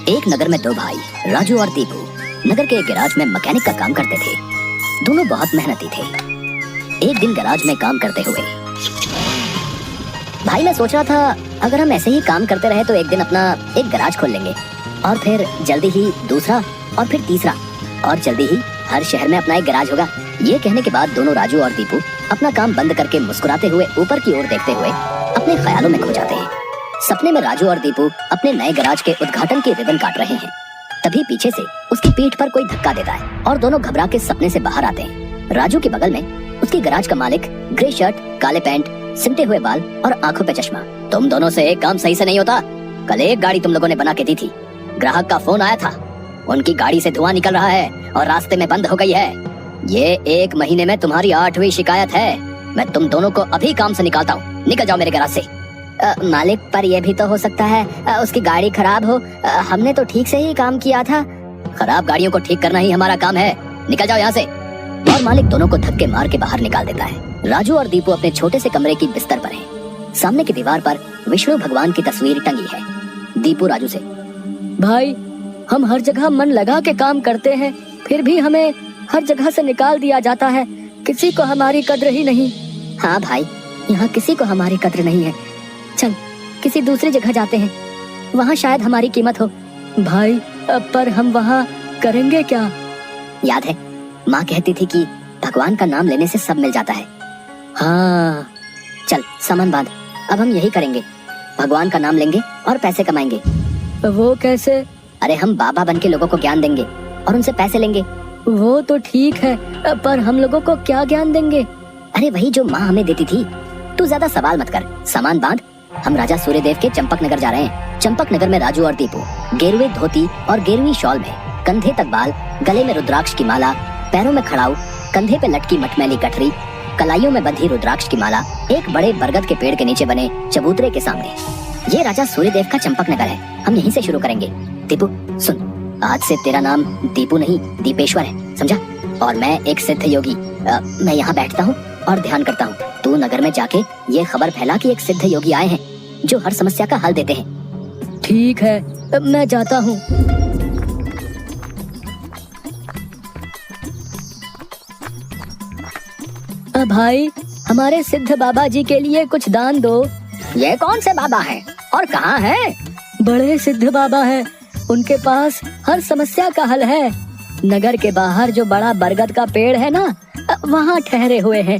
एक नगर में दो भाई राजू और दीपू नगर के एक गैराज में मैकेनिक का काम करते थे। दोनों बहुत मेहनती थे। एक दिन गैराज में काम करते हुए भाई मैं सोच रहा था अगर हम ऐसे ही काम करते रहे तो एक दिन अपना एक गैराज खोल लेंगे और फिर जल्दी ही दूसरा और फिर तीसरा और जल्दी ही हर शहर में अपना एक गैराज होगा। ये कहने के बाद दोनों राजू और दीपू अपना काम बंद करके मुस्कुराते हुए ऊपर की ओर देखते हुए अपने ख्यालों में खो जाते हैं। सपने में राजू और दीपू अपने नए गैराज के उद्घाटन की रिबन काट रहे हैं। तभी पीछे से उसकी पीठ पर कोई धक्का देता है और दोनों घबरा के सपने से बाहर आते हैं। राजू के बगल में उसकी गैराज का मालिक, ग्रे शर्ट, काले पैंट, सिमटे हुए बाल और आंखों पे चश्मा। तुम दोनों से एक काम सही से नहीं होता। कल एक गाड़ी तुम लोगों ने बना के दी थी, ग्राहक का फोन आया था, उनकी गाड़ी से धुआं निकल रहा है और रास्ते में बंद हो गई है। ये 1 महीने में तुम्हारी 8वीं शिकायत है। मैं तुम दोनों को अभी काम से निकालता हूँ, निकल जाओ मेरे गैराज से। मालिक, पर यह भी तो हो सकता है उसकी गाड़ी खराब हो। हमने तो ठीक से ही काम किया था। खराब गाड़ियों को ठीक करना ही हमारा काम है, निकल जाओ यहाँ से। और मालिक दोनों को धक्के मार के बाहर निकाल देता है। राजू और दीपू अपने छोटे से कमरे की बिस्तर पर हैं। सामने की दीवार पर विष्णु भगवान की तस्वीर टंगी है। दीपू राजू से, भाई हम हर जगह मन लगा के काम करते हैं, फिर भी हमें हर जगह से निकाल दिया जाता है। किसी को हमारी कद्र ही नहीं। हाँ भाई, यहाँ किसी को हमारी कद्र नहीं है। चल किसी दूसरी जगह जाते हैं, वहाँ शायद हमारी कीमत हो। भाई पर हम वहाँ करेंगे क्या? याद है माँ कहती थी कि भगवान का नाम लेने से सब मिल जाता है। हाँ चल सामान बांध, अब हम यही करेंगे, भगवान का नाम लेंगे और पैसे कमाएंगे। वो कैसे? अरे हम बाबा बन के लोगों को ज्ञान देंगे और उनसे पैसे लेंगे। वो तो ठीक है, पर हम लोगों को क्या ज्ञान देंगे? अरे वही जो माँ हमें देती थी। तू ज्यादा सवाल मत कर, सामान बांध। हम राजा सूर्यदेव के चंपक नगर जा रहे हैं। चंपक नगर में राजू और दीपू गेरुए धोती और गेरुई शॉल में, कंधे तक बाल, गले में रुद्राक्ष की माला, पैरों में खड़ाऊ, कंधे पे लटकी मटमैली गठरी, कलाइयों में बंधी रुद्राक्ष की माला, एक बड़े बरगद के पेड़ के नीचे बने चबूतरे के सामने। ये राजा सूर्यदेव का चंपक नगर है, हम यहीं से शुरू करेंगे। दीपू सुन, आज से तेरा नाम दीपू नहीं दीपेश्वर है, समझा? और मैं एक सिद्ध योगी। मैं यहाँ बैठता हूँ और ध्यान करता हूँ। तू नगर में जाके ये खबर फैला कि एक सिद्ध योगी आए हैं जो हर समस्या का हल देते हैं। ठीक है, मैं जाता हूँ। भाई हमारे सिद्ध बाबा जी के लिए कुछ दान दो। ये कौन से बाबा हैं और कहाँ हैं? बड़े सिद्ध बाबा हैं, उनके पास हर समस्या का हल है। नगर के बाहर जो बड़ा बरगद का पेड़ है ना, वहाँ ठहरे हुए हैं।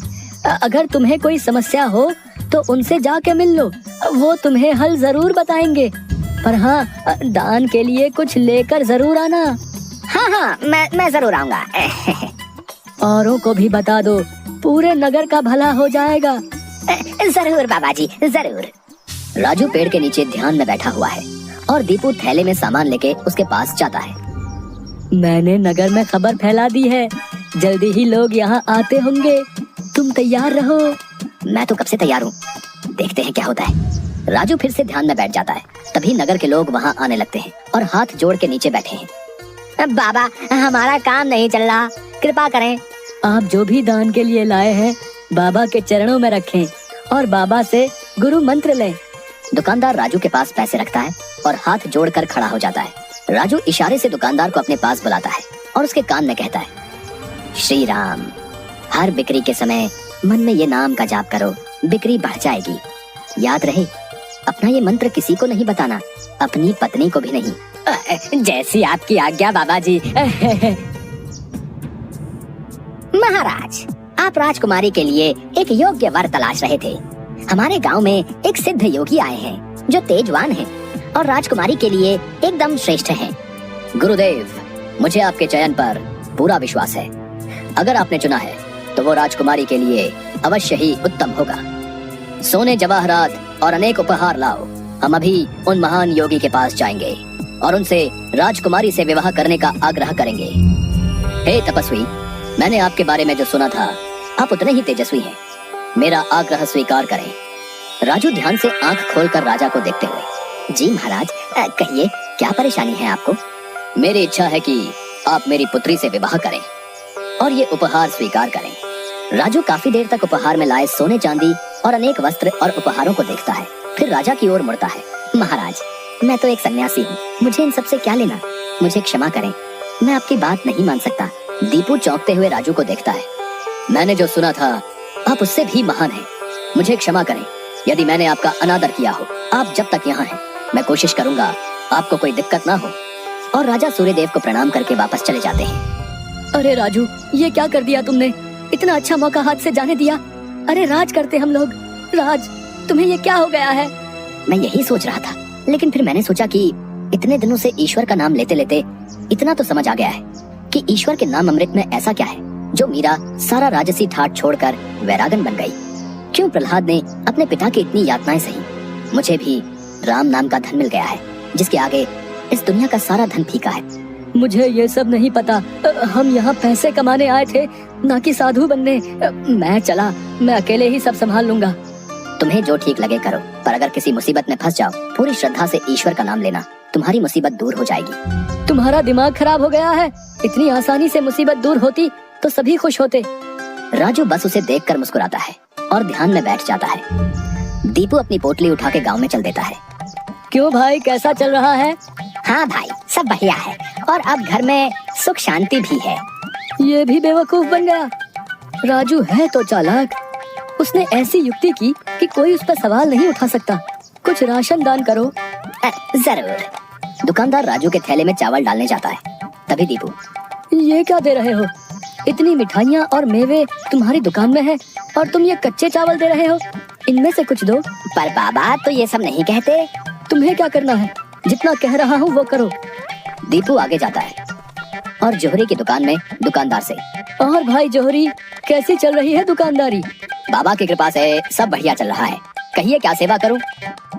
अगर तुम्हें कोई समस्या हो तो उनसे जाके मिल लो, वो तुम्हें हल जरूर बताएंगे। पर हाँ, दान के लिए कुछ लेकर जरूर आना। हाँ हाँ, मैं जरूर आऊंगा। औरों को भी बता दो, पूरे नगर का भला हो जाएगा। जरूर बाबा जी, जरूर। राजू पेड़ के नीचे ध्यान में बैठा हुआ है और दीपू थैले में सामान लेके उसके पास जाता है। मैंने नगर में खबर फैला दी है, जल्दी ही लोग यहाँ आते होंगे, तुम तैयार रहो। मैं तो कब से तैयार हूँ, देखते हैं क्या होता है। राजू फिर से ध्यान में बैठ जाता है। तभी नगर के लोग वहाँ आने लगते हैं और हाथ जोड़ के नीचे बैठे हैं। बाबा हमारा काम नहीं चल रहा, कृपा करें। आप जो भी दान के लिए लाए हैं बाबा के चरणों में रखें और बाबा से गुरु मंत्र लें। दुकानदार राजू के पास पैसे रखता है और हाथ जोड़कर खड़ा हो जाता है। राजू इशारे से दुकानदार को अपने पास बुलाता है और उसके कान में कहता है, श्री राम, हर बिक्री के समय मन में ये नाम का जाप करो, बिक्री बढ़ जाएगी। याद रहे, अपना ये मंत्र किसी को नहीं बताना, अपनी पत्नी को भी नहीं। जैसी आपकी आज्ञा बाबा जी। महाराज, आप राजकुमारी के लिए एक योग्य वर तलाश रहे थे। हमारे गांव में एक सिद्ध योगी आए हैं जो तेजवान हैं और राजकुमारी के लिए एकदम श्रेष्ठ हैं। गुरुदेव, मुझे आपके चयन पर पूरा विश्वास है। अगर आपने चुना है तो वो राजकुमारी के लिए अवश्य ही उत्तम होगा। सोने जवाहरात और अनेक उपहार लाओ। हम अभी उन महान योगी के पास जाएंगे और उनसे राजकुमारी से विवाह करने का आग्रह करेंगे। हे तपस्वी, मैंने आपके बारे में जो सुना था, आप उतने ही तेजस्वी हैं। मेरा आग्रह स्वीकार करें। राजू ध्यान से आंख खोलकर राजा को देखते हुए, जी महाराज, कहिए क्या परेशानी है आपको? मेरी इच्छा है कि आप मेरी पुत्री से विवाह करें और ये उपहार स्वीकार करें। राजू काफी देर तक उपहार में लाए सोने चांदी और अनेक वस्त्र और उपहारों को देखता है, फिर राजा की ओर मुड़ता है। महाराज, मैं तो एक सन्यासी हूँ, मुझे इन सब से क्या लेना। मुझे क्षमा करें, मैं आपकी बात नहीं मान सकता। दीपू चौंकते हुए राजू को देखता है। मैंने जो सुना था आप उससे भी महान हैं। मुझे क्षमा करें यदि मैंने आपका अनादर किया हो। आप जब तक यहाँ हैं मैं कोशिश करूंगा आपको कोई दिक्कत ना हो। और राजा सूर्यदेव को प्रणाम करके वापस चले जाते हैं। अरे राजू, ये क्या कर दिया तुमने? इतना अच्छा मौका हाथ से जाने दिया। अरे राज करते हम लोग। राज, तुम्हें ये क्या हो गया है? मैं यही सोच रहा था, लेकिन फिर मैंने सोचा कि इतने दिनों से ईश्वर का नाम लेते लेते इतना तो समझ आ गया है कि ईश्वर के नाम अमृत में ऐसा क्या है जो मीरा सारा राजसी ठाट छोड़कर वैरागन बन गई। क्यों प्रहलाद ने अपने पिता की इतनी यातनाएं सही। मुझे भी राम नाम का धन मिल गया है जिसके आगे इस दुनिया का सारा धन फीका है। मुझे ये सब नहीं पता। हम यहाँ पैसे कमाने आए थे, ना कि साधु बनने। मैं चला, मैं अकेले ही सब संभाल लूंगा। तुम्हें जो ठीक लगे करो, पर अगर किसी मुसीबत में फंस जाओ पूरी श्रद्धा से ईश्वर का नाम लेना, तुम्हारी मुसीबत दूर हो जाएगी। तुम्हारा दिमाग खराब हो गया है। इतनी आसानी से मुसीबत दूर होती तो सभी खुश होते। राजू बस उसे देखकर मुस्कुराता है और ध्यान में बैठ जाता है। दीपू अपनी पोटली उठा के गाँव में चल देता है। क्यों भाई, कैसा चल रहा है? हाँ भाई, सब बढ़िया है और अब घर में सुख शांति भी है। ये भी बेवकूफ बन गया। राजू है तो चालाक। उसने ऐसी युक्ति की कि कोई उस पर सवाल नहीं उठा सकता। कुछ राशन दान करो। जरूर। दुकानदार राजू के थैले में चावल डालने जाता है। तभी दीपू, ये क्या दे रहे हो? इतनी मिठाइयाँ और मेवे तुम्हारी दुकान में है और तुम ये कच्चे चावल दे रहे हो। इनमें से कुछ दो। पर बाबा तो ये सब नहीं कहते। तुम्हें क्या करना है? जितना कह रहा हूँ वो करो। दीपू आगे जाता है और जोहरी की दुकान में दुकानदार से, और भाई जोहरी, कैसी चल रही है दुकानदारी? बाबा की कृपा से सब बढ़िया चल रहा है। कहिए क्या सेवा करूं?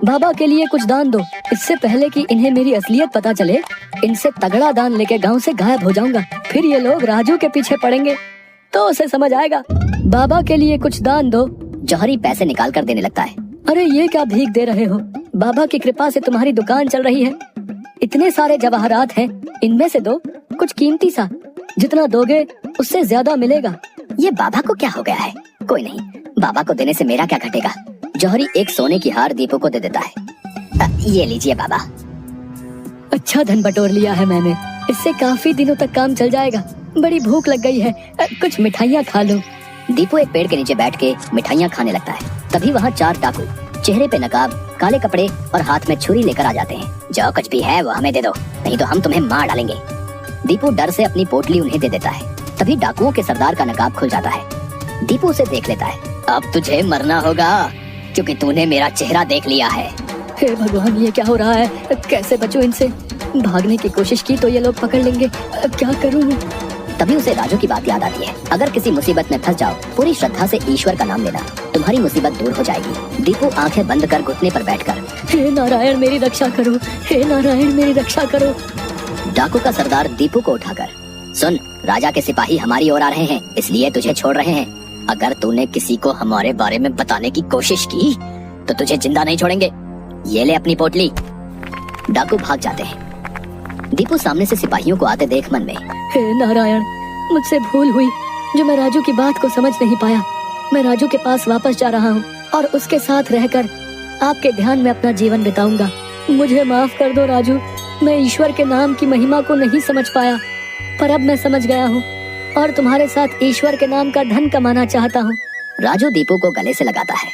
बाबा के लिए कुछ दान दो। इससे पहले कि इन्हें मेरी असलियत पता चले, इनसे तगड़ा दान लेके गांव से गायब हो जाऊंगा। फिर ये लोग राजू के पीछे पड़ेंगे तो उसे समझ आएगा। बाबा के लिए कुछ दान दो। जोहरी पैसे निकाल कर देने लगता है। अरे ये क्या भीख दे रहे हो? बाबा की कृपा से तुम्हारी दुकान चल रही है। इतने सारे जवाहरात हैं, इनमें से दो कुछ कीमती सा। जितना दोगे उससे ज्यादा मिलेगा। ये बाबा को क्या हो गया है? कोई नहीं, बाबा को देने से मेरा क्या घटेगा। जौहरी एक सोने की हार दीपू को दे देता है। ये लीजिए बाबा। अच्छा धन बटोर लिया है मैंने। इससे काफी दिनों तक काम चल जाएगा। बड़ी भूख लग गई है, कुछ मिठाइयाँ खा लो। दीपू एक पेड़ के नीचे बैठ के मिठाइयाँ खाने लगता है। तभी वहाँ 4 डाकू चेहरे पे नकाब, काले कपड़े और हाथ में छुरी लेकर आ जाते हैं। जो कुछ भी है वो हमें दे दो, नहीं तो हम तुम्हें मार डालेंगे। दीपू डर से अपनी पोटली उन्हें दे देता है। तभी डाकुओं के सरदार का नकाब खुल जाता है। दीपू उसे देख लेता है। अब तुझे मरना होगा क्योंकि तूने मेरा चेहरा देख लिया है। हे भगवान, ये क्या हो रहा है? कैसे बचूं इनसे? भागने की कोशिश की तो ये लोग पकड़ लेंगे। क्या करूं? तभी उसे राजू की बात याद आती है। अगर किसी मुसीबत में फंस जाओ, पूरी श्रद्धा से ईश्वर का नाम लेना, तुम्हारी मुसीबत दूर हो जाएगी। दीपू आंखें बंद कर घुटने पर बैठकर, हे नारायण मेरी रक्षा करो, हे नारायण मेरी रक्षा करो। डाकू का सरदार दीपू को उठाकर, सुन, राजा के सिपाही हमारी ओर आ रहे हैं, इसलिए तुझे छोड़ रहे हैं। अगर तूने किसी को हमारे बारे में बताने की कोशिश की तो तुझे जिंदा नहीं छोड़ेंगे। ये ले अपनी पोटली। डाकू भाग जाते हैं। दीपू सामने से सिपाहियों को आते देख मन में, हे नारायण, मुझसे भूल हुई जो मैं राजू की बात को समझ नहीं पाया। मैं राजू के पास वापस जा रहा हूँ और उसके साथ रहकर आपके ध्यान में अपना जीवन बिताऊंगा। मुझे माफ कर दो राजू, मैं ईश्वर के नाम की महिमा को नहीं समझ पाया, पर अब मैं समझ गया हूँ और तुम्हारे साथ ईश्वर के नाम का धन कमाना चाहता हूँ। राजू दीपू को गले से लगाता है।